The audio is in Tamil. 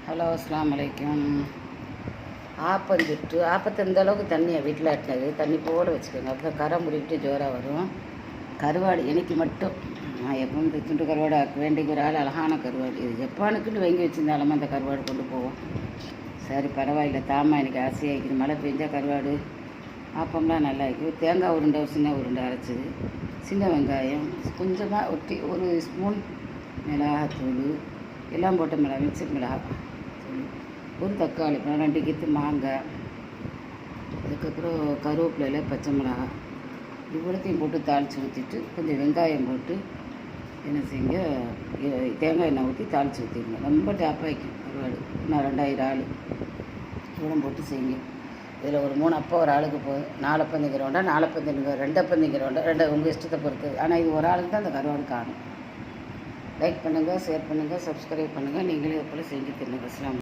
ஹலோ, அஸ்ஸலாமு அலைக்கும். ஆப்பம் சுட்டு ஆப்பத்தை இந்த அளவுக்கு தண்ணியை வீட்டில் ஆட்டினது தண்ணி போட வச்சுக்கோங்க. அப்போ கரை முறிவிட்டு ஜோராக வரும். கருவாடு எனக்கு மட்டும் நான் எப்பவும் இந்த துண்டு கருவாடு ஆக்க வேண்டிய ஒரு ஆள் அழகான கருவாடு. இது ஜப்பானுக்குன்னு வாங்கி வச்சுருந்தாலுமா அந்த கருவாடு கொண்டு போவோம். சரி பரவாயில்ல, தாமா எனக்கு ஆசையாகிக்குது. மழை பெஞ்சால் கருவாடு ஆப்பம்லாம் நல்லா இருக்குது. தேங்காய் உருண்டை சின்ன உருண்டை அரைச்சிது, சின்ன வெங்காயம் கொஞ்சமாக ஒட்டி ஒரு ஸ்பூன் மிளகாத்தூள் எல்லாம் போட்ட மிக்சர் மிளகாய் தூள், ஒரு தக்காளி, 2 கீத்து மாங்காய், அதுக்கப்புறம் கருவேப்பிலையில் பச்சை மிளகாய் இவ்வளோத்தையும் போட்டு தாளித்து ஊற்றிட்டு கொஞ்சம் வெங்காயம் போட்டு என்ன செய்யுங்க, தேங்காய் எண்ணெய் ஊற்றி தாளித்து ஊற்றிடுங்க. ரொம்ப டாப்பாகிக்கும் கருவாடு. நான் 2000 ஆள் இவ்வளோ போட்டு செய்யுங்க. இதில் ஒரு 3 அப்போ ஒரு ஆளுக்கு போதும். 4 அப்பம் திங்கிறோண்டா 4 அப்பம் திங்க, 2 அப்பம் திங்கிறோண்டா 2, உங்கள் இஷ்டத்தை பொறுத்து. ஆனால் இது ஒரு ஆளுக்கு தான் அந்த கருவாடு காணும். லைக் பண்ணுங்கள், ஷேர் பண்ணுங்கள், சப்ஸ்கிரைப் பண்ணுங்கள். நீங்களே போல் செஞ்சு தின்னுங்க. அஸ்ஸலாமு